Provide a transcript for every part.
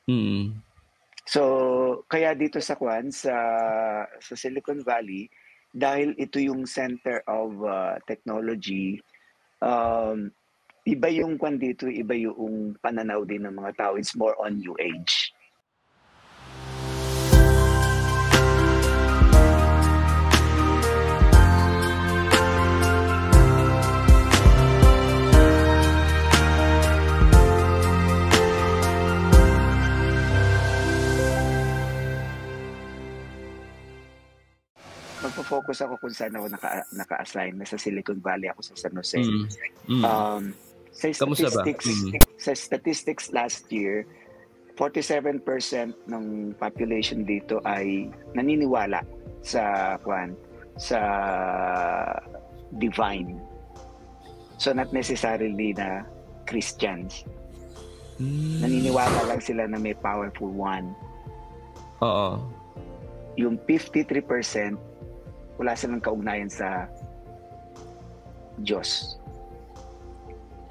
Mm. So, kaya dito sa sa Silicon Valley, dahil ito yung center of technology, um, iba yung kwan dito, iba yung pananaw din ng mga tao. It's more on new age. Magfo-focus ako kung saan ako naka-assign. Nasa Silicon Valley ako sa San Jose. Mm. Mm. Sa Kamusta ba? statistics, Mm. sa statistics last year, 47% ng population dito ay naniniwala sa divine. So not necessarily na Christians. Naniniwala lang sila na may powerful one. Oo. Yung 53% wala silang kaugnayan sa Diyos.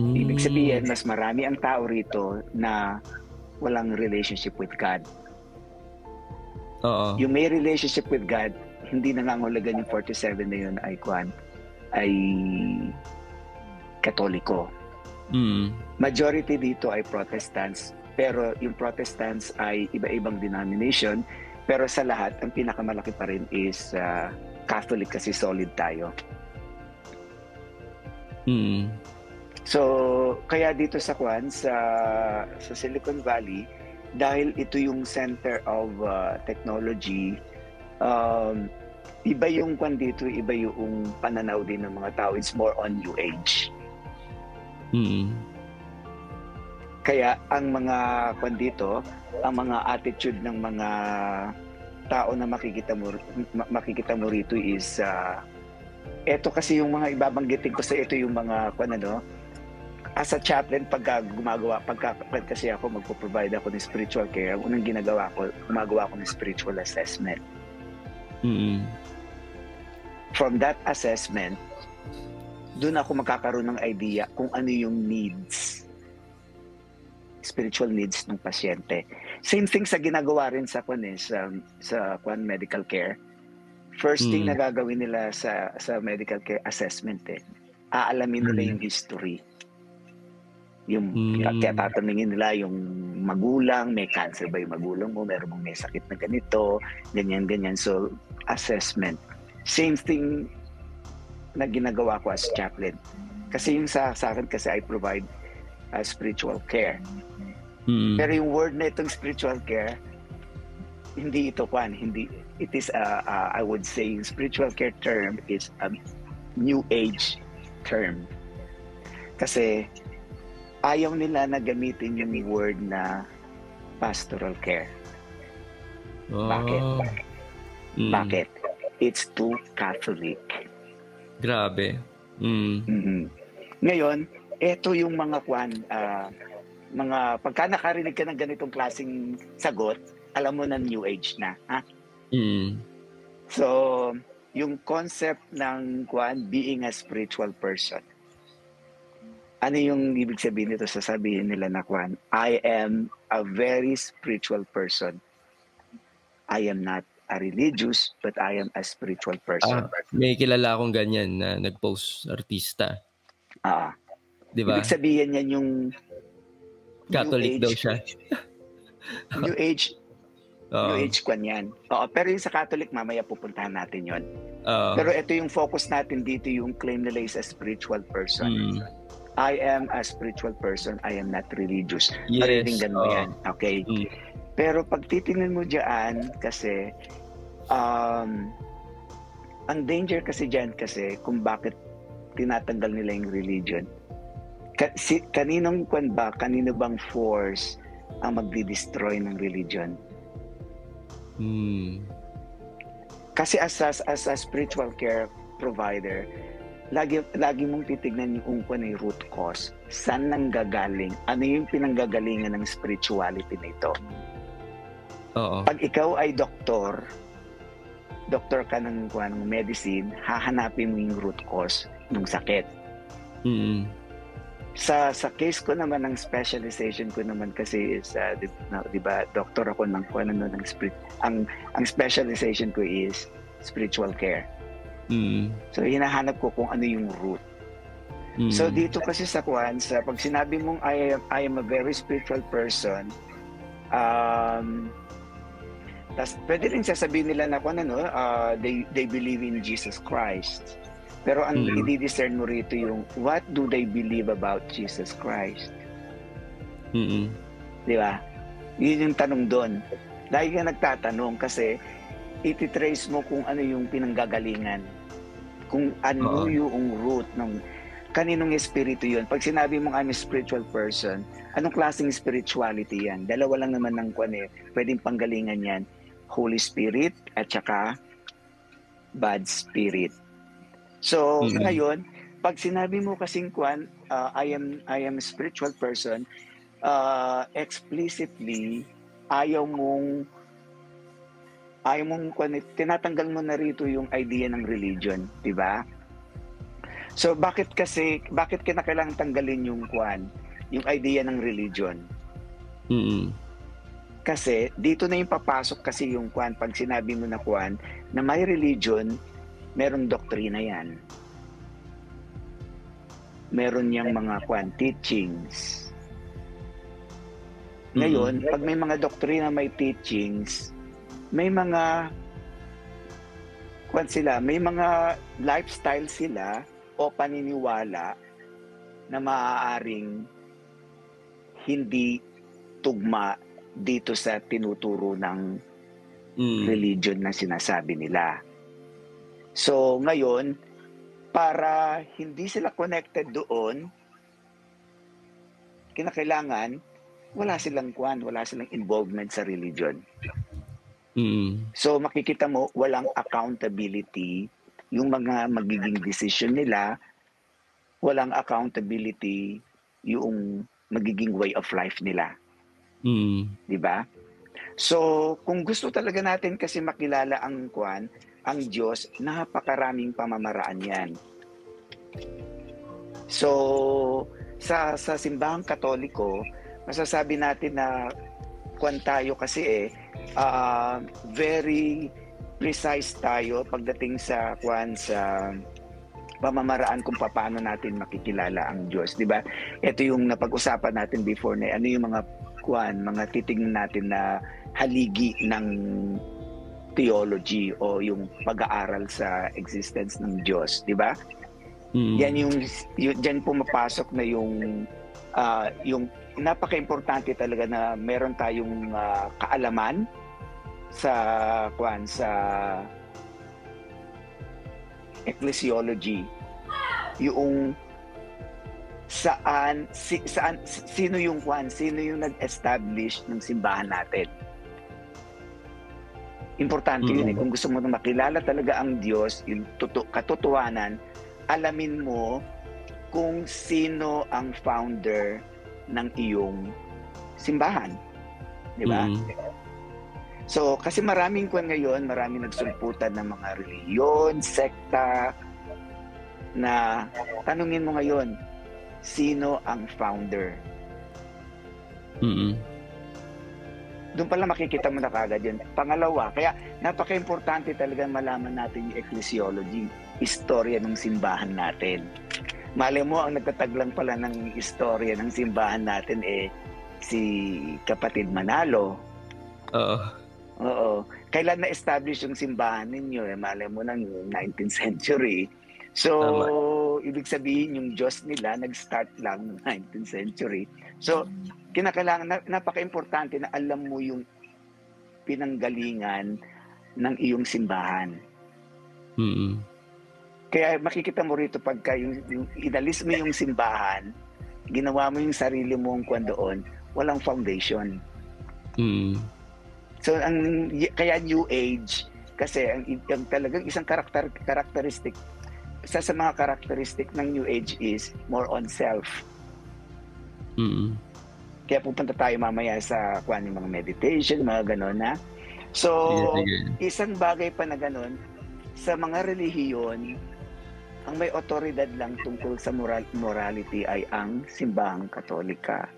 Ibig sabihin, mas marami ang tao rito na walang relationship with God. Oo. Yung may relationship with God, hindi nangangahulugan yung 47 na yun ay Katoliko. Majority dito ay Protestants, pero yung Protestants ay iba-ibang denomination, pero sa lahat, ang pinakamalaki pa rin is Catholic kasi solid tayo. So, kaya dito sa sa Silicon Valley, dahil ito yung center of technology, iba yung dito, iba yung pananaw din ng mga tao. It's more on new age. Kaya ang mga dito, ang mga attitude ng mga tao na makikita mo rito is eto kasi yung mga ibabanggitin ko sa ito yung mga as a chaplain pagka kasi ako magpo-provide ako ng spiritual care, ang unang gumagawa ko ng spiritual assessment. From that assessment, doon ako magkakaroon ng idea kung ano yung spiritual needs ng pasyente. Same thing sa ginagawa rin sa medical care. First thing na gagawin nila sa medical care assessment, aalamin nila yung history. Kaya tatanungin nila yung magulang, may cancer ba yung magulang mo, meron mong may sakit na ganito, ganyan. So, assessment. Same thing na ginagawa ko as chaplain. Kasi yung sa akin kasi I provide spiritual care. Pero yung word na itong spiritual care, hindi ito it is I would say spiritual care term is a new age term. Kasi ayaw nila na gamitin yung word na pastoral care. Bakit? Bakit? It's too Catholic. Grabe. Ngayon, ito yung mga pagka nakarinig ka ng ganitong klaseng sagot, alam mo na new age na, ha? So, yung concept ng being a spiritual person. Ano yung ibig sabihin nito? Sasabihin nila na I am a very spiritual person. I am not a religious, but I am a spiritual person. May kilala akong ganyan na nag-post, artista. Diba? Ibig sabihin yan yung Catholic daw siya. New age. New age yan. Pero yung sa Catholic, mamaya pupuntahan natin yon. Pero ito yung focus natin dito, yung claim nila is a spiritual person. I am a spiritual person. I am not religious. Yes. Mariningan mo yan. Okay? Pero pag titingnan mo dyan, kasi ang danger kasi dyan kasi kung bakit tinatanggal nila yung religion. Kanino bang force ang magdi-destroy ng religion? Kasi as a spiritual care provider, lagi mong titignan yung root cause. Saan nanggagaling? Ano yung pinanggagalingan ng spirituality nito? Pag ikaw ay doktor ka ng medicine, hahanapin mo yung root cause ng sakit. Sa case ko naman, ng specialization ko naman kasi is, di ba, doctor ako ng spirit. Ang specialization ko is spiritual care. So hinahanap ko kung ano yung root. So dito kasi sa pag sinabi mong I am a very spiritual person, tas pwede rin sasabihin nila na they believe in Jesus Christ. Pero ang i-discern mo rito yung what do they believe about Jesus Christ? Di ba? Yun yung tanong doon. Lagi ka nagtatanong kasi ititrace mo kung ano yung pinanggagalingan. Kung ano yung root ng kaninong espiritu yun. Pag sinabi mong I'm a spiritual person, anong klaseng spirituality yan? Dalawa lang naman ng pwedeng panggalingan yan. Holy Spirit at saka bad spirit. So, ngayon, pag sinabi mo kasing I am a spiritual person, explicitly, ayaw mong tinatanggal mo na rito yung idea ng religion, di ba? So, bakit kinakailangan tanggalin yung idea ng religion? Kasi, dito na yung papasok kasi yung pag sinabi mo na na may religion, merong doktrina yan. Meron niyang mga teachings. Ngayon, pag may mga doktrina, may teachings, may mga may mga lifestyle sila o paniniwala na maaaring hindi tugma dito sa tinuturo ng religion na sinasabi nila. So, ngayon, para hindi sila connected doon, kinakailangan, wala silang involvement sa religion. So, makikita mo, walang accountability. Yung mga magiging decision nila, walang accountability yung magiging way of life nila. Diba? So, kung gusto talaga natin kasi makilala ang Diyos, napakaraming pamamaraan yan. So, sa simbahang Katoliko, masasabi natin na tayo kasi very precise tayo pagdating sa sa pamamaraan kung paano natin makikilala ang Diyos, di ba? Ito yung napag-usapan natin before na ano yung mga titingnan natin na haligi ng theology o yung pag-aaral sa existence ng Diyos, di ba? Yan diyan pumapasok na yung napaka-importante talaga na meron tayong kaalaman sa ecclesiology, yung sino yung nag-establish ng simbahan natin. Importante yun kung gusto mo na makilala talaga ang Diyos, yung katotohanan, alamin mo kung sino ang founder ng iyong simbahan. Di ba? So, kasi maraming maraming nagsulputan ng mga reliyon, sekta, na tanungin mo ngayon, sino ang founder? Doon pala makikita mo na kagad yun. Pangalawa, kaya napaka-importante talaga malaman natin yung ecclesiology, istorya ng simbahan natin. Malay mo, ang nagtataglang pala ng istorya ng simbahan natin si Kapatid Manalo. Oo. Kailan na-establish yung simbahan ninyo? Malay mo ng 19th century. So, ibig sabihin yung Diyos nila nag-start lang ng 19th century. So, kinakailangan, napaka-importante na alam mo yung pinanggalingan ng iyong simbahan. Kaya makikita mo rito pagka yung inalis mo yung simbahan, ginawa mo yung sarili mong doon, walang foundation. So, kaya New Age, kasi ang talagang isang characteristic, isa sa mga characteristic ng New Age is more on self. Kaya pupunta tayo mamaya sa yung mga meditation, mga gano'n na. So, isang bagay pa na gano'n, sa mga relihiyon, ang may otoridad lang tungkol sa morality ay ang simbahang Katolika.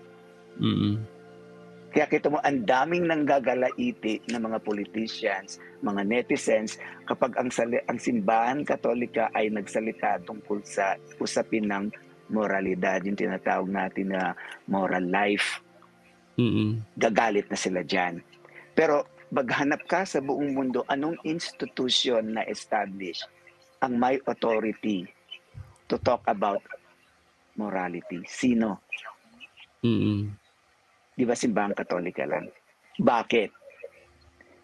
Kaya kita mo, ang daming nanggagalaiti ng mga politicians, mga netizens, kapag ang simbahan Katolika ay nagsalita tungkol sa usapin ng moralidad, yung tinatawag natin na moral life. Gagalit na sila dyan. Pero maghanap ka sa buong mundo, anong institution na establish ang may authority to talk about morality? Sino? Di ba simbahang Katolika lang? Bakit?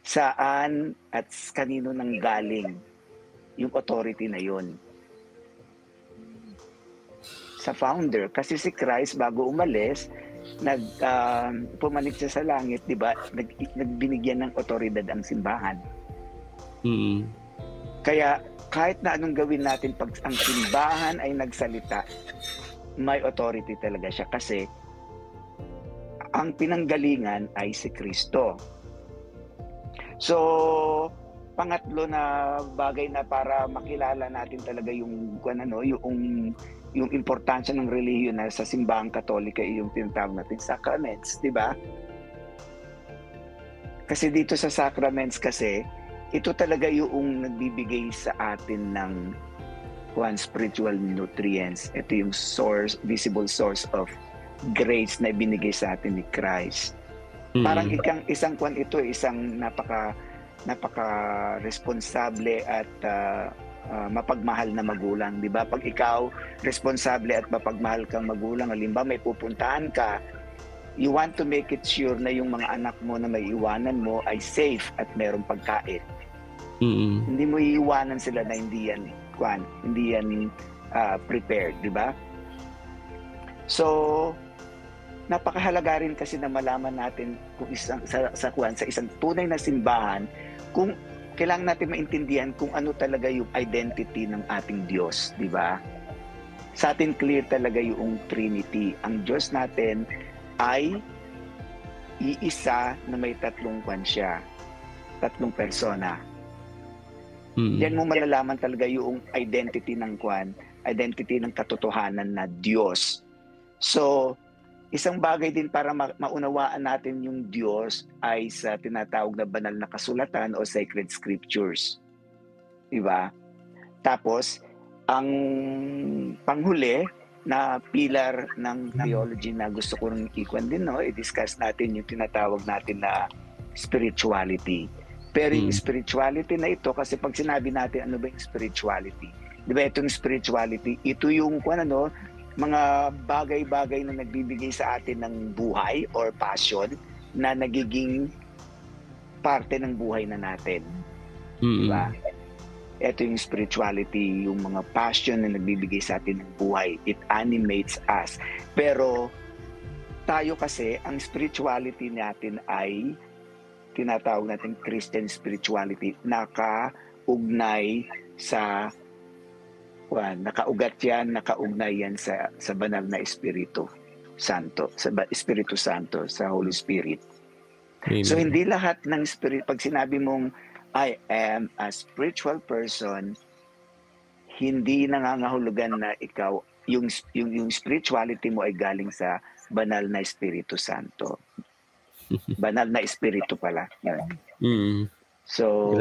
Saan at kanino nang galing yung authority na yon? Sa founder. Kasi si Christ, bago umalis, pumanik siya sa langit, di ba? Nagbinigyan ng otoridad ang simbahan. Kaya kahit na anong gawin natin, pag ang simbahan ay nagsalita, may authority talaga siya kasi ang pinanggalingan ay si Kristo. So, pangatlo na bagay na para makilala natin talaga yung importansya ng relihiyon na sa simbahang Katolika ay yung tinatawag natin sacraments, di ba? Kasi dito sa sacraments kasi, ito talaga yung nagbibigay sa atin ng spiritual nutrients. Ito yung visible source of grace na ibinigay sa atin ni Christ. Parang isang napaka-responsable at mapagmahal na magulang, di ba? Pag ikaw responsable at mapagmahal kang magulang, halimbawa may pupuntahan ka, you want to make it sure na yung mga anak mo na may iwanan mo ay safe at mayroong pagkain. Hindi mo iiwanan sila na hindi yan prepared, di ba? So, napakahalaga rin kasi na malaman natin kung sa isang tunay na simbahan, kung kailangan natin maintindihan kung ano talaga yung identity ng ating Diyos, di ba? Sa atin clear talaga yung Trinity. Ang Diyos natin ay iisa na may tatlong persona. Diyan mo malalaman talaga yung identity ng katotohanan na Diyos. So, isang bagay din para maunawaan natin yung Diyos ay sa tinatawag na banal na kasulatan o sacred scriptures. Diba? Tapos, ang panghuli na pillar ng theology na gusto ko rin i-discuss natin yung tinatawag natin na spirituality. Pero yung spirituality na ito, kasi pag sinabi natin ano ba yung spirituality? Diba itong spirituality, ito yung mga bagay-bagay na nagbibigay sa atin ng buhay or passion na nagiging parte ng buhay na natin. Diba? Ito yung spirituality, yung mga passion na nagbibigay sa atin ng buhay. It animates us. Pero tayo kasi, ang spirituality natin ay tinatawag natin Christian spirituality, nakaugnay sa nakaugnay yan sa banal na Espiritu Santo, sa Espiritu Santo, sa Holy Spirit. Amen. So hindi lahat ng spirit, pag sinabi mong I am a spiritual person, hindi nangangahulugan na ikaw yung spirituality mo ay galing sa banal na Espiritu Santo. Banal na Espiritu pala. So,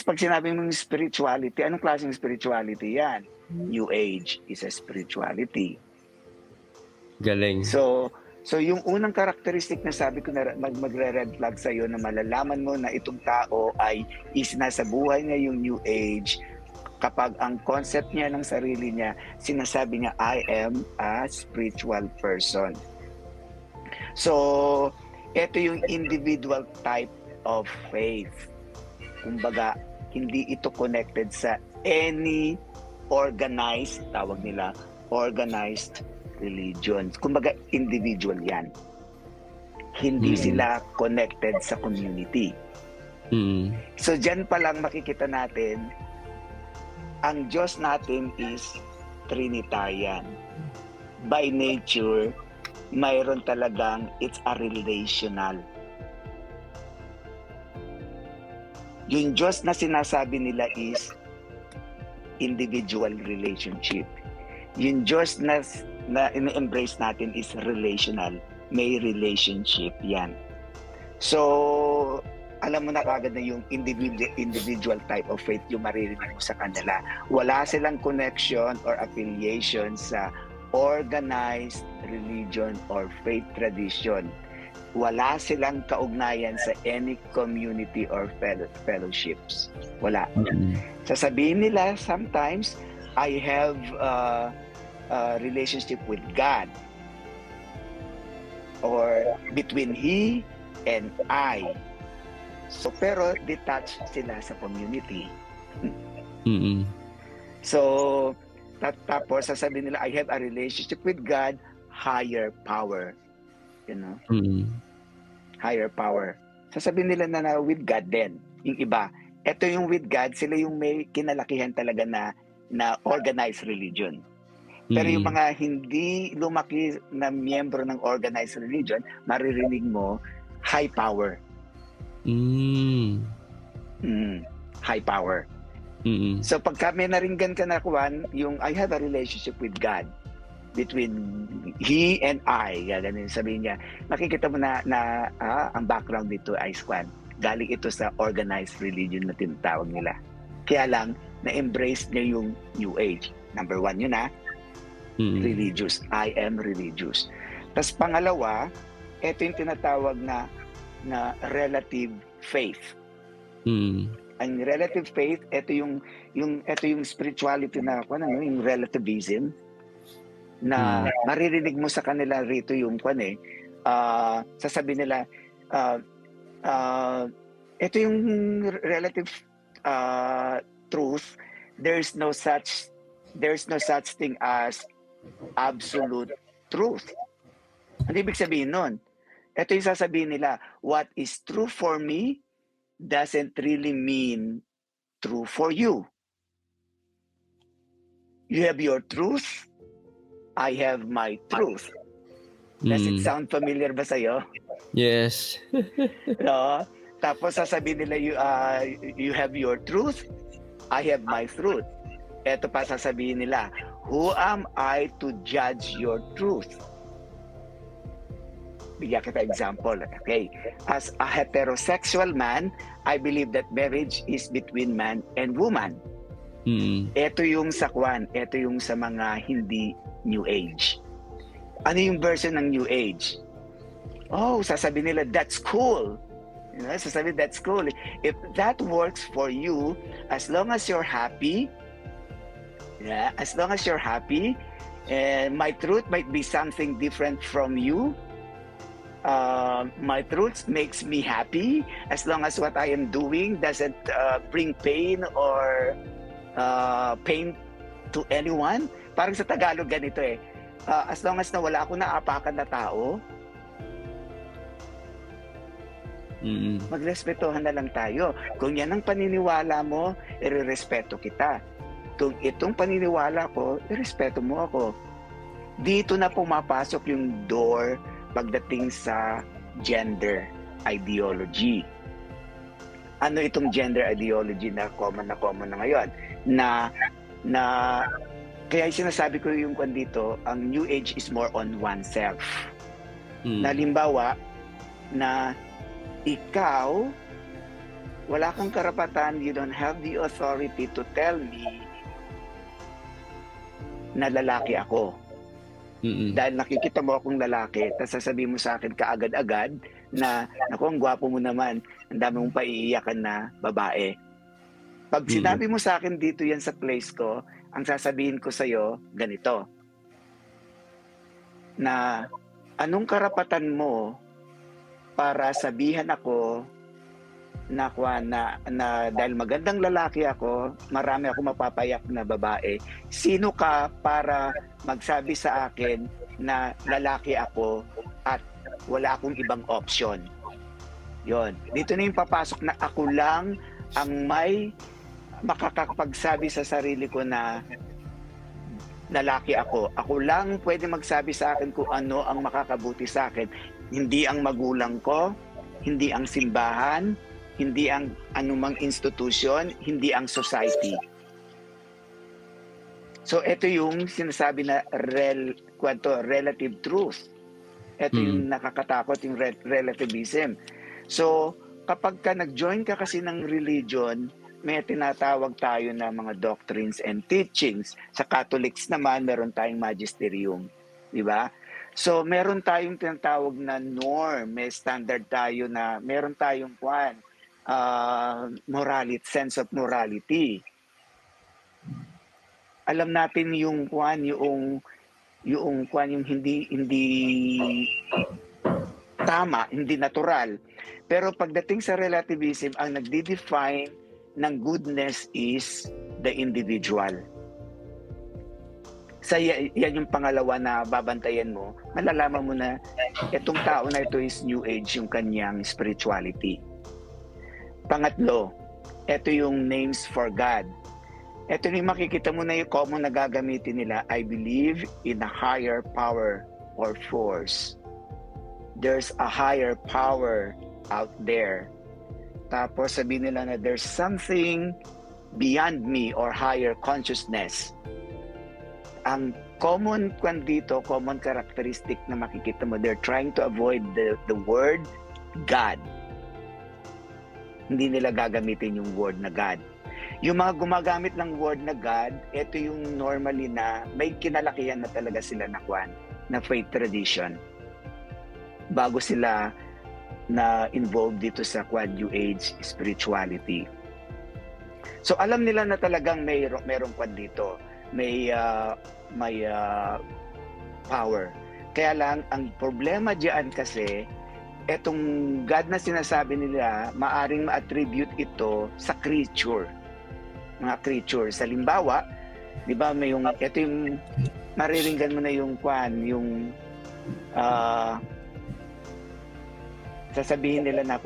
pag sinabi mong spirituality, anong klaseng spirituality yan? New Age is a spirituality. Galing. So yung unang karakteristik na sabi ko na magre-red flag sa iyo na malalaman mo na itong tao ay nasa buhay niya yung New Age kapag ang concept niya ng sarili niya, sinasabi niya, I am a spiritual person. So, ito yung individual type of faith. Kumbaga, hindi ito connected sa any organized religion. Kumbaga, individual yan. Hindi sila connected sa community. So, dyan pa lang makikita natin, ang Diyos natin is Trinitarian. By nature, mayroon talagang it's a relational. Yung Diyos na sinasabi nila is individual relationship. Yung Diyos na in-embrace natin is relational. May relationship yan. So, alam mo na kagad na yung individual type of faith yung maririnig mo sa kanila. Wala silang connection or affiliation sa organized religion or faith tradition. Wala silang kaugnayan sa any community or fellowships. Wala. Sasabihin nila sometimes, I have a relationship with God, or between He and I. So, pero detached sila sa community. So, tapos sasabihin nila, I have a relationship with God, higher power. You know? Higher power. Sasabihin nila na with God din. Yung iba, ito yung with God, sila yung may kinalakihan talaga na organized religion. Pero yung mga hindi lumaki na miyembro ng organized religion, maririnig mo, high power. High power. So pag kami naringgan ka na, Juan, yung I have a relationship with God, between He and I, ganun sabihin niya, makikita mo na ang background dito ay Juan, galing ito sa organized religion na tinatawag nila. Kaya lang, na-embrace niya yung New Age. Number 1 yun religious. I am religious. Tapos pangalawa, ito yung tinatawag na relative faith. Ang relative faith, ito yung spirituality na yung relativism na maririnig mo sa kanila rito yung sasabihin nila ito yung relative truth. There's no such thing as absolute truth. Ano ibig sabihin nun? Ito yung sasabihin nila, what is true for me doesn't really mean true for you. You have your truth, I have my truth. Does it sound familiar ba sa'yo? Yes. No? Tapos sasabihin nila, you have your truth, I have my truth. Ito pa sasabihin nila, who am I to judge your truth? Bigyan kita example. Okay. As a heterosexual man, I believe that marriage is between man and woman. Ito yung sa ito yung sa mga hindi New Age. Ano yung version ng New Age? Oh, sasabihin nila, that's cool. You know, sasabihin, that's cool. If that works for you, as long as you're happy, as long as you're happy, and my truth might be something different from you, my truth makes me happy, as long as what I am doing doesn't bring pain or pain to anyone. Parang sa Tagalog ganito as long as na wala akong naapakan na tao, magrespetuhan na lang tayo. Kung yan ang paniniwala mo, irerespeto kita. Kung itong paniniwala ko, irespeto mo ako. Dito na pumapasok yung door pagdating sa gender ideology. Ano itong gender ideology na common na ngayon? Na kaya sinasabi ko yung dito, ang New Age is more on oneself. Halimbawa, na ikaw, wala kang karapatan, you don't have the authority to tell me na lalaki ako. Dahil nakikita mo akong lalaki, tapos sasabihin mo sa akin kaagad-agad na, ako, ang gwapo mo naman, ang dami mong paiiyakan na babae. Pag sinabi mo sa akin dito yan sa place ko, ang sasabihin ko sa'yo, ganito, na anong karapatan mo para sabihan ako na dahil magandang lalaki ako, marami ako mapapayak na babae, sino ka para magsabi sa akin na lalaki ako at wala akong ibang option? Yon. Dito na yung papasok na ako lang ang may makakapagsabi sa sarili ko na lalaki ako. Ako lang pwede magsabi sa akin kung ano ang makakabuti sa akin. Hindi ang magulang ko, hindi ang simbahan, hindi ang anumang institusyon, hindi ang society. So ito yung sinasabi na relative truth. Ito yung nakakatakot, yung relativism. So kapag ka nag-join ka kasi ng religion, may tinatawag tayo na mga doctrines and teachings. Sa Catholics naman, meron tayong magisterium. Di ba? So meron tayong tinatawag na norm, may standard tayo na meron tayong morality, sense of morality. Alam natin yung hindi tama, hindi natural. Pero pagdating sa relativism, ang nagde-define ng goodness is the individual. Sa yan yung pangalawa na babantayan mo, malalaman mo na itong tao na ito is New Age yung kanyang spirituality. Pangatlo, ito yung names for God. Ito yung makikita mo na yung common na gagamitin nila. I believe in a higher power or force. There's a higher power out there. Tapos sabihin nila na there's something beyond me or higher consciousness. Ang common characteristic na makikita mo, they're trying to avoid the word God. Hindi nila gagamitin yung word na God. Yung mga gumagamit ng word na God, ito yung normally na may kinalakihan na talaga sila na faith tradition. Bago sila na involved dito sa New Age spirituality. So alam nila na talagang merong dito. May power. Kaya lang, ang problema diyan kasi, etong God na sinasabi nila, maaring ma-attribute ito sa creature. Mga creatures. Halimbawa, di ba, ito yung, mariringgan mo na yung sasabihin nila na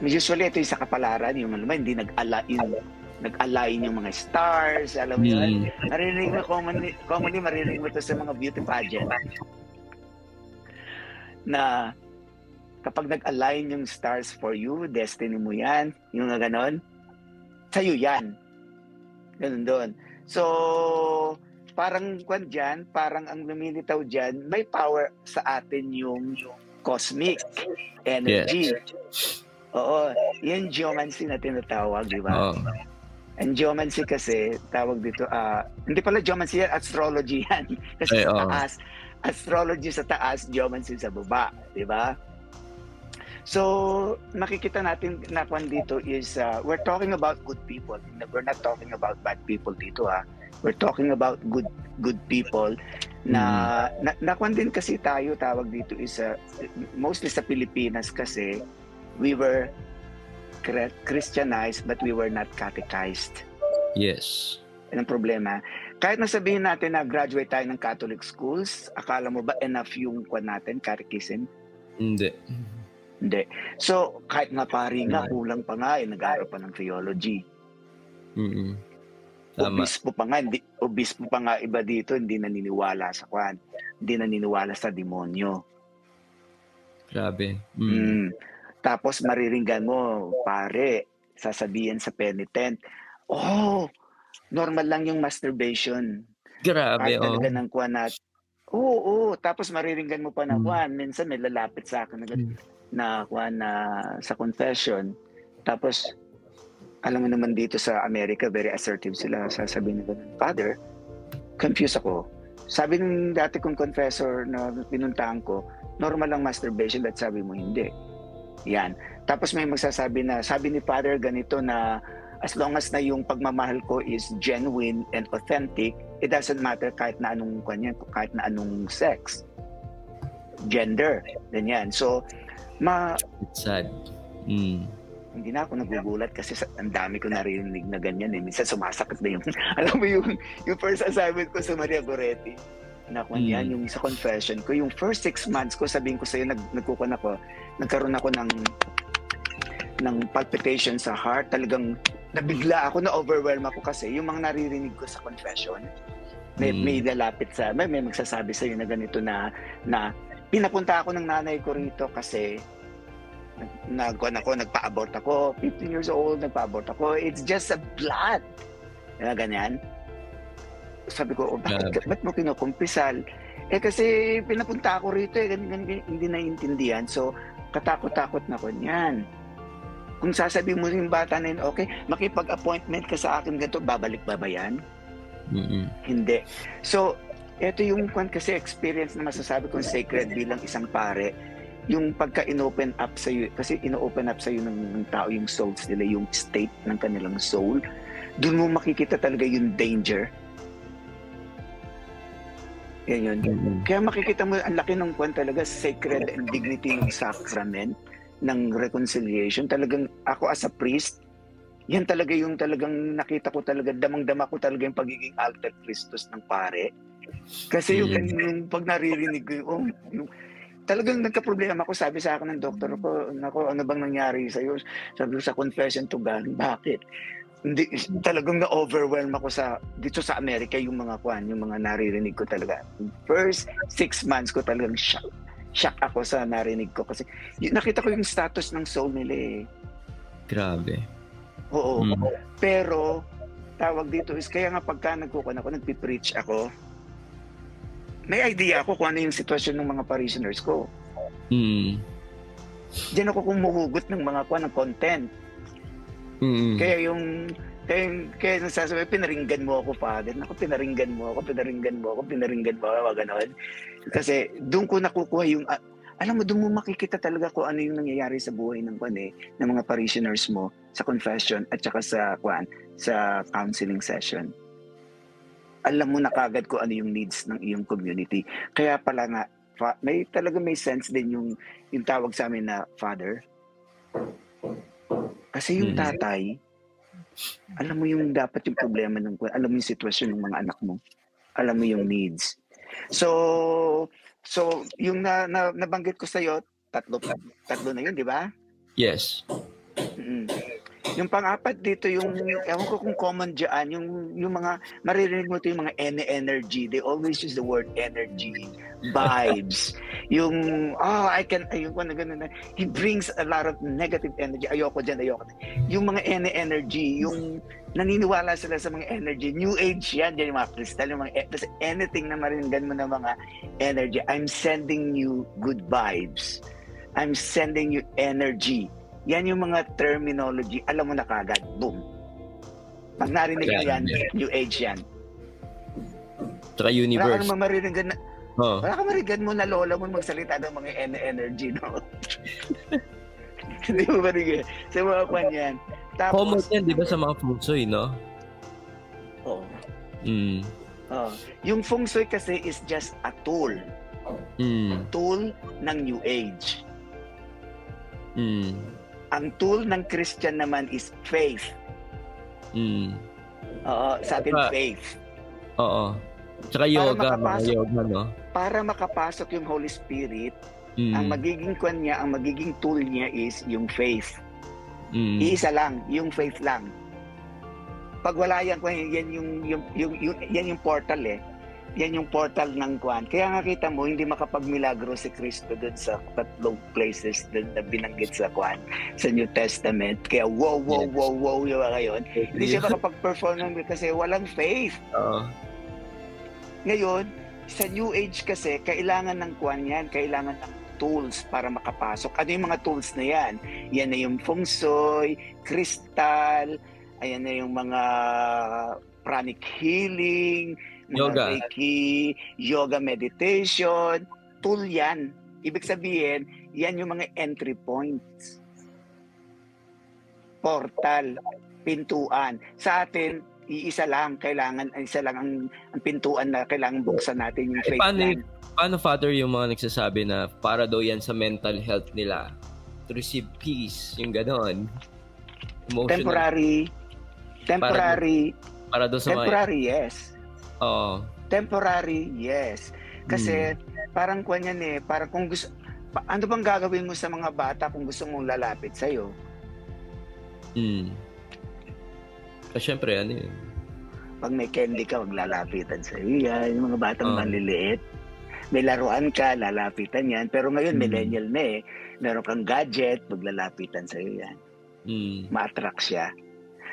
usually ito yung sa kapalaran, hindi nag-align yung mga stars, alam mo yun. Marinig mo, commonly marinig mo ito sa mga beauty pageant. Na kapag nag-align yung stars for you, destiny mo yan, yung ganon, sa'yo yan. Ganun doon. So, parang parang ang lumilitaw dyan, may power sa atin yung cosmic energy. Yes. Oo, yung geomancy na tinatawag, di ba? And geomancy kasi, tawag dito, hindi pala geomancy yan, astrology yan. Kasi sa taas, astrology sa taas, geomancy sa baba, di ba? So, makikita natin na dito is, we're talking about good people. We're not talking about bad people dito, ha. We're talking about good people na din kasi tayo, tawag dito is, mostly sa Pilipinas kasi, we were Christianized but we were not catechized. Yes. Yan ang problema. Kahit nasabihin natin na graduate tayo ng Catholic schools, akala mo ba enough yung catechism? Hindi. So, kahit nga pari nga, kulang pa nga, nag-aaral pa ng theology. Tama. Obispo pa nga iba dito, hindi naniniwala sa hindi naniniwala sa demonyo. Grabe. Tapos mariringgan mo, pare, sasabihin sa penitent, normal lang yung masturbation. Grabe, Tapos mariringgan mo pa na minsan may lalapit sa akin na sa confession. Tapos, alam mo naman dito sa Amerika, very assertive sila. Sasabihin nila, Father, confused ako. Sabi ng dati kong confessor na pinuntahan ko, normal lang masturbation, at sabi mo hindi. Yan. Tapos may magsasabi na, sabi ni Father ganito na, as long as na yung pagmamahal ko is genuine and authentic, it doesn't matter kahit na anong sex, gender, ganyan. So, it's sad. Hindi na ako nagugulat kasi ang dami ko narinig na ganyan eh. Minsan sumasakit na yung, alam mo yung first assignment ko sa Maria Goretti, na yan, yung sa confession ko, yung first 6 months ko, sabihin ko sa'yo, nagkaroon ako ng palpitation sa heart. Talagang nabigla ako, na-overwhelm ako kasi yung mga naririnig ko sa confession, may lalapit may magsasabi sa'yo na ganito na pinapunta ako ng nanay ko rito kasi nagpa-abort ako, 15 years old, nagpa-abort ako. It's just a blood. Ganyan. Sabi ko, ba't mo kinukumpisal? Kasi pinapunta ako rito hindi naiintindihan. So, katakot-takot na ko niyan. Kung sasabihin mo yung bata na yun, okay, makipag-appointment ka sa akin ganito, babalik ba yan? Hindi. So, ito yung kasi experience na masasabi kong sacred bilang isang pare, yung pagka in-open up sa iyo, kasi in-open up sa iyo ng tao yung souls nila, yung state ng kanilang soul, doon mo makikita talaga yung danger. Yan yun. Kaya makikita mo, ang laki ng talaga, sacred and dignity ng sacrament, ng reconciliation. Talagang ako as a priest, yan talaga yung talagang nakita ko talaga, damang-dama ko talaga yung pagiging alter Christus ng pare. Kasi yung pag naririnig ko, talagang nagka-problema ako, sabi sa akin ng doktor ko, nako, ano bang nangyari sa'yo? Sabi ko sa confession to God, bakit? Hindi, talagang na-overwhelm ako dito sa Amerika, yung mga naririnig ko talaga. First 6 months ko talagang shock ako sa narinig ko kasi nakita ko yung status ng soul nila . Grabe. Oo. Pero tawag dito is kaya nga pagka nagpipreach ako, may idea ako kung ano yung sitwasyon ng mga parishioners ko. Diyan ako kumuhugot ng mga ng content. Kaya nasasabi, pinaringgan mo ako, Father. Naku, pinaringgan mo ako, gano'n. Kasi doon ko nakukuha yung, alam mo, doon mo makikita talaga kung ano yung nangyayari sa buhay ng mga parishioners mo sa confession at saka sa counseling session. Alam mo na kagad kung ano yung needs ng iyong community. Kaya pala nga, may sense din yung tawag sa amin na Father. Kasi yung tatay, alam mo yung dapat yung problema alam mo yung sitwasyon ng mga anak mo. Alam mo yung needs. So yung nabanggit ko sa iyo, tatlo na yun, di ba? Yes. Yung pang-apat dito, yung ewan ko kung common dyan, yung mga maririnig mo ito, yung mga energy. They always use the word energy, vibes. Yung he brings a lot of negative energy. Ayoko dyan. Yung mga energy, yung naniniwala sila sa mga energy. New Age yan, yung mga crystal, yung mga anything na maririnig mo na mga energy. I'm sending you good vibes. I'm sending you energy. Yan yung mga terminology, alam mo na kagad, boom. Pag narinig mo yan, New Age yan. Tsaka universe. Wala ka naman maririgan mo na lola mo magsalita ng mga energy, no? Hindi mo maririgan. Sa mga kwan yan. Common yan, di ba, sa mga feng shui, no? Oo. Yung feng shui kasi is just a tool. Tool ng New Age. Ang tool ng Christian naman is faith. Sa atin faith. Oo. Tsaka yoga, no? Para makapasok yung Holy Spirit, ang magiging tool niya is yung faith. Iisa lang, yung faith lang. Pag wala yan yung portal . Yan yung portal ng kwan. Kaya nga kita mo, hindi makapagmilagro si Kristo dun sa 3 places dun na binanggit sa kwan, sa New Testament. Kaya wow, yung mga yun. Hindi siya makapag-perform kasi walang faith. Ngayon, sa New Age kasi, kailangan ng kwan yan, kailangan ng tools para makapasok. Ano yung mga tools na yan? Yan na yung feng shui, crystal, ayan na yung mga pranic healing, yoga, Reiki, yoga meditation, tool yan. Ibig sabihin, yan yung mga entry points. Portal, pintuan. Sa atin, isa lang ang pintuan na kailangan buksan natin yung faith plan. Paano, Father, yung mga nagsasabi na para daw yan sa mental health nila to receive peace, yung gano'n? Temporary. Para daw sa temporary, yes. Temporary, yes. Kasi parang kwan yan parang kung gusto, ano bang gagawin mo sa mga bata kung gusto mong lalapit sa'yo? Siyempre, ano yun? Pag may candy ka, maglalapitan sa'yo yan. Yung mga batang maliliit. May laruan ka, lalapitan yan. Pero ngayon, millennial na meron kang gadget, maglalapitan sa'yo yan. Ma-attract siya.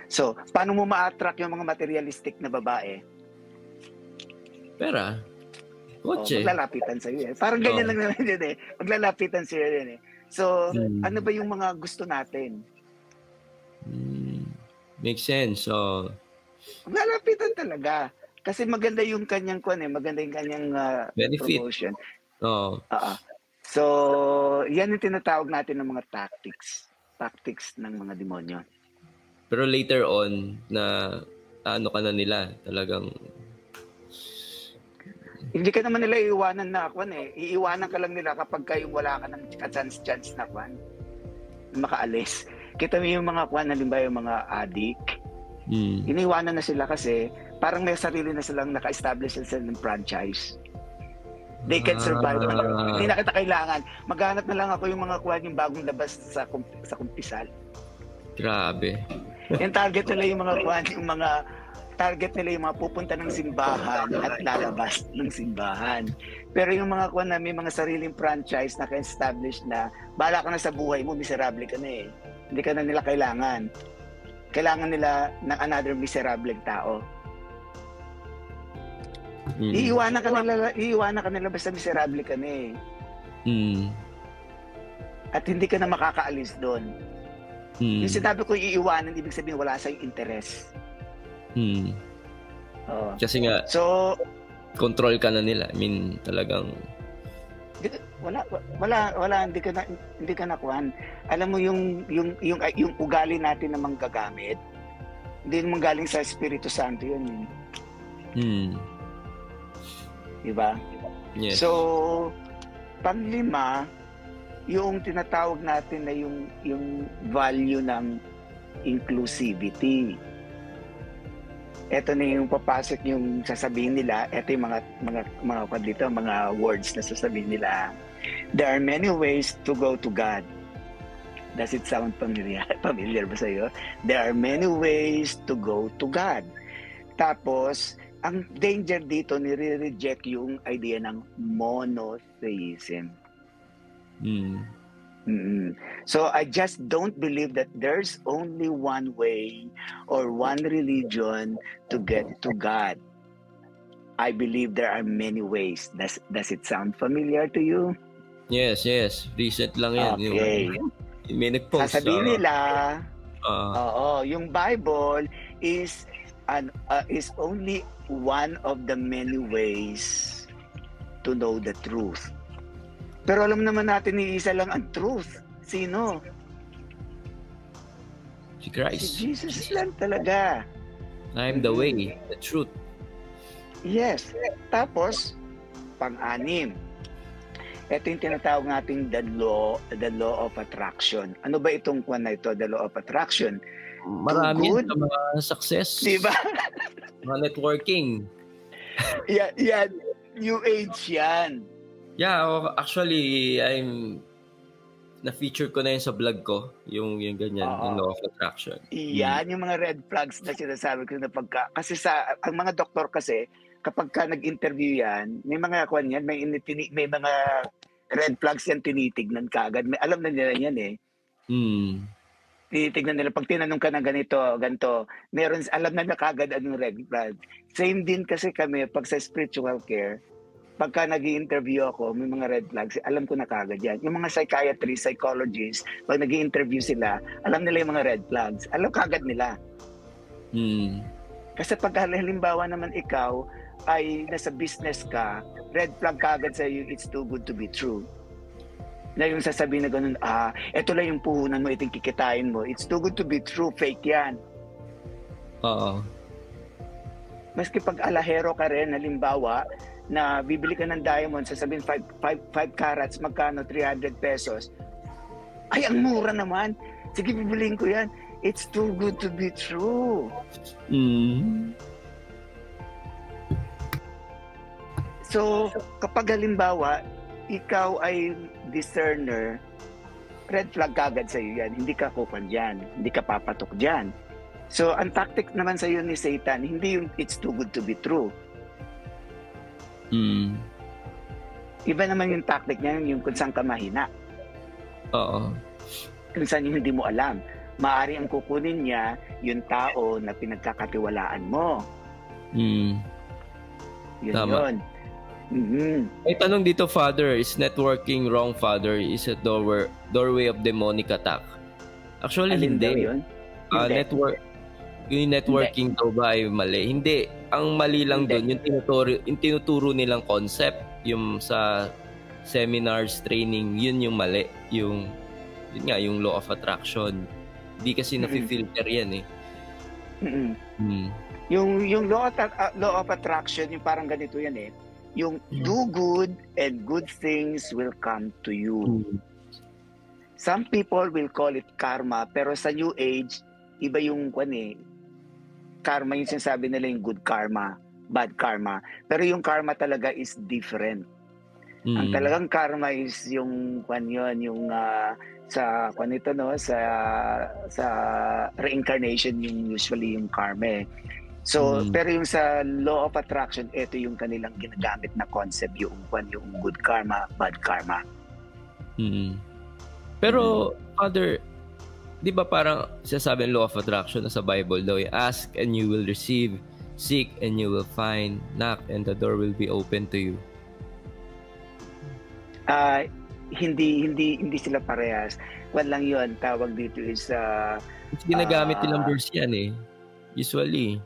So, paano mo ma-attract yung mga materialistic na babae? Pera. Kotse. Maglalapitan sa'yo eh. Parang ganyan lang naman yun eh. Maglalapitan sa'yo yun eh. So, ano ba yung mga gusto natin? Makes sense. So, maglalapitan talaga. Kasi maganda yung kanyang maganda yung kanyang promotion. So, yan yung tinatawag natin ng mga tactics ng mga demonyo. Pero later on, na ano ka na nila, talagang hindi ka naman nila iiwanan na iiwanan ka lang nila kapag kayo wala ka ng chance na makaalis. Kita mo yung mga halimbawa yung mga addict, iniiwanan na sila kasi parang may sarili na silang naka-establish sila ng franchise. They can survive. Hindi na kita kailangan. Maghanap na lang ako yung mga yung bagong labas sa kumpisal. Grabe. Yung target nila yung mga target nila yung mga pupunta ng simbahan at lalabas ng simbahan. Pero yung mga na may mga sariling franchise na ka-establish na bahala ka na sa buhay mo, miserable ka na eh. Hindi ka na nila kailangan. Kailangan nila ng another miserable tao. Iiwanan ka nila basta miserable ka na eh. At hindi ka na makakaalis doon. Yung sinabi ko iiwanan, ibig sabihin wala sa interest. Kasi nga, control ka na nila. I mean, talagang wala hindi ka nakuhan. Alam mo yung ugali natin na manggagamit, hindi naman galing sa Espiritu Santo yun. Diba? Yes. So, panglima, yung tinatawag natin na yung value ng inclusivity. Ito na yung papasok yung sasabihin nila, ito yung mga words na sasabihin nila. There are many ways to go to God. Does it sound familiar? Familiar ba sa'yo? There are many ways to go to God. Tapos, ang danger dito, nire-reject yung idea ng monotheism. So I just don't believe that there's only one way or one religion to get to God. I believe there are many ways. Does it sound familiar to you? Yes. Recent lang yan. Okay. May nag-post. Sasabihin nila, yung Bible is only one of the many ways to know the truth. Pero alam naman natin ni isa lang ang truth. Sino? Si Christ. Si Jesus lang talaga. I am the way, the truth. Yes. Tapos, pang-anim. Ito yung tinatawag natin the law of attraction. Ano ba itong kwan na ito, the law of attraction? Marami sa mga success. Diba? Mga networking. Yan. New age yan. Yeah, actually, na-feature ko na yun sa vlog ko, yung ganyan, yung law of attraction. Yan, yung mga red flags na sinasabi ko na kasi ang mga doktor kasi, kapag ka nag-interview yan, may mga may mga red flags yan tinitignan kaagad. Alam na nila yan eh. Tinitignan nila. Pag tinanong ka ng ganito, alam na kaagad anong red flag. Same din kasi kami, pag sa spiritual care, pagka nag-i-interview ako, may mga red flags, alam ko na kagad yan. Yung mga psychiatrists, psychologists, pag nag-i-interview sila, alam nila yung mga red flags. Alam kagad nila. Kasi pag halimbawa naman ikaw ay nasa business ka, red flag kagad sa iyo, it's too good to be true. Na yung sasabihin na ganun, eto lang yung puhunan mo, itong kikitain mo, it's too good to be true, fake yan. Maski pag alahero ka rin, halimbawa, na bibili ka ng diamond, sasabihin 5 carats, magkano? 300 pesos. Ay, ang mura naman. Sige, bibiliin ko yan. It's too good to be true. So, kapag halimbawa, ikaw ay discerner, red flag kagad sa iyo yan. Hindi ka kupan dyan. Hindi ka papatok dyan. So, ang tactic naman sa iyo ni Satan, hindi yung it's too good to be true. Iba naman yung tactic niya, yung kung saan ka mahina. Oo. Kung saan yung hindi mo alam. Maaari ang kukunin niya yung tao na pinagkakatiwalaan mo. Yun Tama. yun. Mm-hmm. May tanong dito, Father, is networking wrong, Father? Is a doorway of demonic attack? Actually, hindi. Yung networking daw ba ay mali? Hindi. Ang mali lang doon, yung tinuturo nilang concept, yung sa seminars, training, yun yung mali. Yun nga, yung law of attraction. Hindi kasi na-filter yan eh. Yung law of attraction, yung parang ganito yan eh. Yung do good and good things will come to you. Some people will call it karma, pero sa New Age, iba yung karma, yung sinasabi nila yung good karma, bad karma. Pero yung karma talaga is different. Ang talagang karma is yung sa reincarnation yung usually yung karma eh. So, pero yung sa law of attraction, ito yung kanilang ginagamit na concept, yung good karma, bad karma. Pero, Father, di ba parang sinasabi ng law of attraction na sa Bible daw, ask and you will receive, seek and you will find, knock and the door will be open to you. Hindi sila parehas. Kwan lang yun, tawag dito is ginagamit nilang verse yan eh. Usually.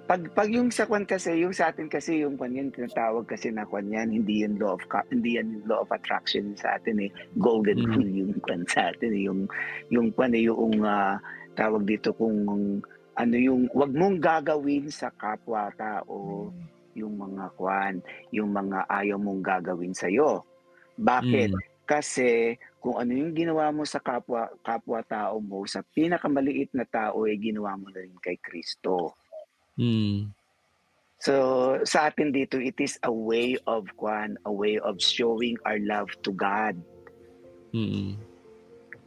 Pag yung sa kwan kasi, yung sa atin kasi yung kwan yan, tinatawag kasi na kwan yan, hindi yan law of attraction sa atin eh. Golden rule yung kwan sa atin eh. Yung kwan eh, yung tawag dito kung ano yung, wag mong gagawin sa kapwa-tao yung mga kwan, yung mga ayaw mong gagawin sa'yo. Bakit? Kasi kung ano yung ginawa mo sa kapwa-tao mo, sa pinakamaliit na tao, ginawa mo na rin kay Kristo. So, sa atin dito, it is a way of showing our love to God.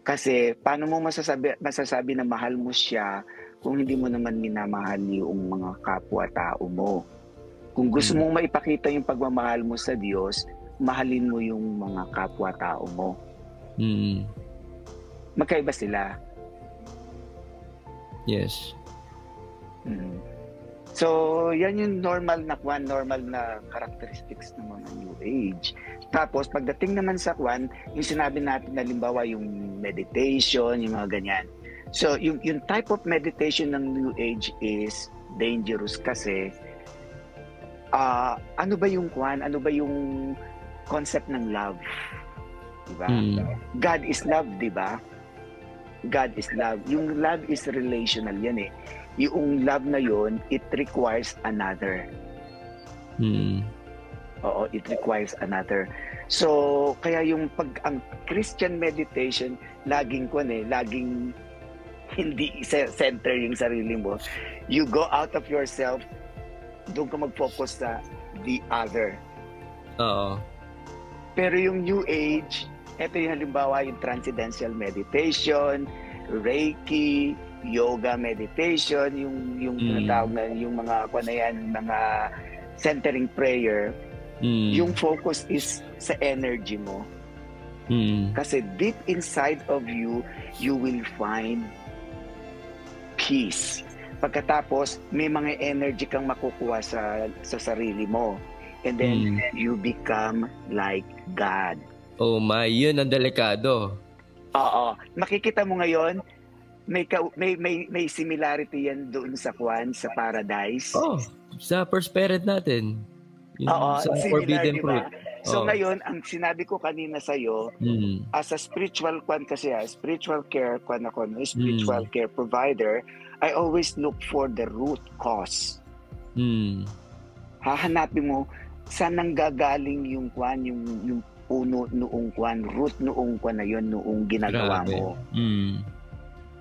Kasi, paano mo masasabi na mahal mo siya kung hindi mo naman minamahal yung mga kapwa-tao mo? Kung gusto mong maipakita yung pagmamahal mo sa Diyos, mahalin mo yung mga kapwa-tao mo. Magkaiba sila. Yes. So, yan yung normal na characteristics ng mga New Age. Tapos, pagdating naman sa yung sinabi natin na limbawa yung meditation, yung mga ganyan. So, yung type of meditation ng New Age is dangerous kasi ano ba yung concept ng love? Diba? God is love, diba? God is love. Yung love is relational yan eh. Yung love na yun, it requires another. Oo, it requires another. So, kaya yung ang Christian meditation, laging hindi center yung sarili mo. You go out of yourself, doon ka mag-focus sa the other. Oo. Pero yung New Age, ito yung halimbawa yung transcendental meditation, Reiki, yoga meditation, yung tinatawag na yung mga mga centering prayer, yung focus is sa energy mo. Kasi deep inside of you, you will find peace. Pagkatapos, may mga energy kang makukuha sa sarili mo. And then, you become like God. Oh my, yun ang delikado. Oo. Makikita mo ngayon, may similarity yan doon sa paradise. Oh, sa first parent natin. Oo, sa similar, forbidden fruit. So ngayon, ang sinabi ko kanina sa'yo, as a spiritual spiritual care spiritual care provider, I always look for the root cause. Hahanapin mo, saan nanggagaling yung puno noong root noong na yun, noong ginagawa mo.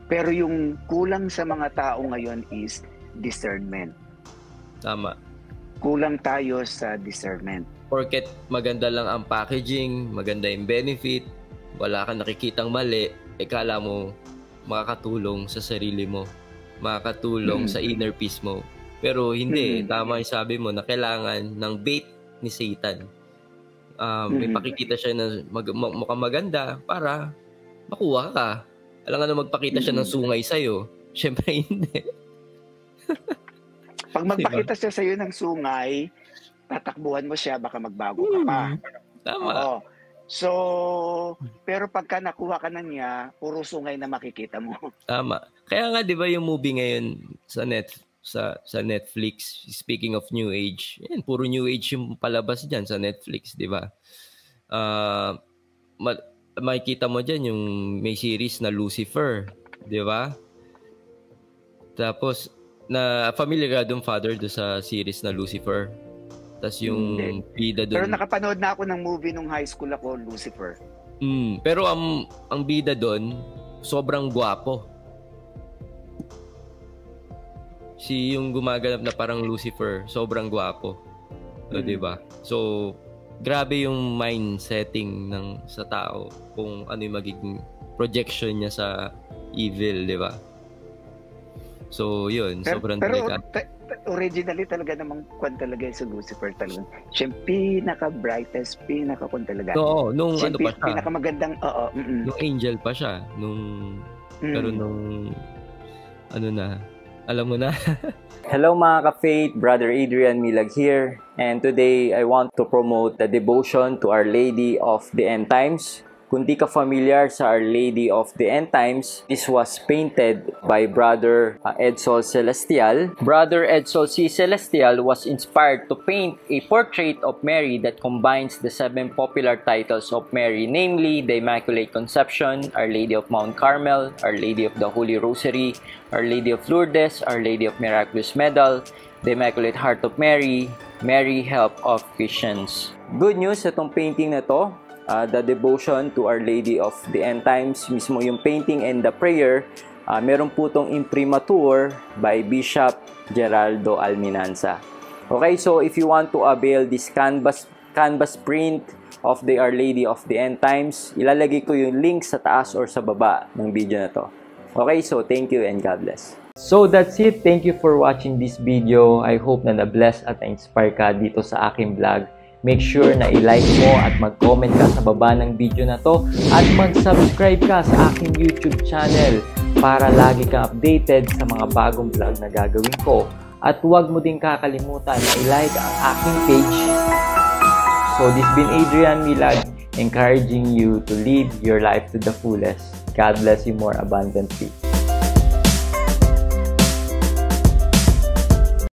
Pero yung kulang sa mga tao ngayon is discernment. Tama. Kulang tayo sa discernment. Porket maganda lang ang packaging, maganda yung benefit, wala kang nakikitang mali, kala mo makakatulong sa sarili mo, makakatulong sa inner peace mo. Pero hindi, tama yung sabi mo na kailangan ng bait ni Satan. May pakikita siya na mukhang maganda para makuha ka. Alam nga magpakita siya ng sungay sa'yo. Siyempre, hindi. Pag magpakita siya sa'yo ng sungay, tatakbuhan mo siya, baka magbago ka pa. Tama. Oo. So, pero pagka nakuha ka na niya, puro sungay na makikita mo. Tama. Kaya nga, di ba yung movie ngayon sa Netflix, speaking of New Age, yan, puro New Age yung palabas dyan sa Netflix, di ba? Makikita mo dyan yung may series na Lucifer, di ba? Tapos, familiar ka doon, Father, doon sa series na Lucifer. Tapos yung bida doon. Pero nakapanood na ako ng movie nung high school ako, Lucifer. Pero ang bida doon, sobrang gwapo. Si yung gumaganap na parang Lucifer, sobrang gwapo. So, di ba? So, grabe yung mind setting sa tao kung ano yung magiging projection niya sa evil, di ba? So, yun. Sobrang delikado. Originally talaga namang kwan talaga sa Lucifer talaga. Siya pinaka-brightest, pinaka-kwan talaga. Oo, nung siya ano pa siya. Pinaka-magandang, Nung angel pa siya. Pero nung, ano na, alam mo na. Hello mga ka-faith, Brother Adrian Milag here. And today, I want to promote the devotion to Our Lady of the End Times. Kung di ka familiar sa Our Lady of the End Times, this was painted by Brother Edsol Celestial. Brother Edsol C. Celestial was inspired to paint a portrait of Mary that combines the 7 popular titles of Mary, namely the Immaculate Conception, Our Lady of Mount Carmel, Our Lady of the Holy Rosary, Our Lady of Lourdes, Our Lady of Miraculous Medal, the Immaculate Heart of Mary, Mary Help of Christians. Good news, itong painting na to, the devotion to Our Lady of the End Times, mismo yung painting and the prayer, meron po itong imprimatur by Bishop Geraldo Alminanza. Okay, so if you want to avail this canvas print of the Our Lady of the End Times, ilalagay ko yung link sa taas or sa baba ng video na to. Okay, so thank you and God bless. So that's it. Thank you for watching this video. I hope na na-bless at na-inspire ka dito sa aking vlog. Make sure na i-like mo at mag-comment ka sa baba ng video na to at mag-subscribe ka sa aking YouTube channel para lagi kang updated sa mga bagong vlog na gagawin ko. At huwag mo din kakalimutan na i-like ang aking page. So this has been Adrian Milag, encouraging you to live your life to the fullest. God bless you more abundantly.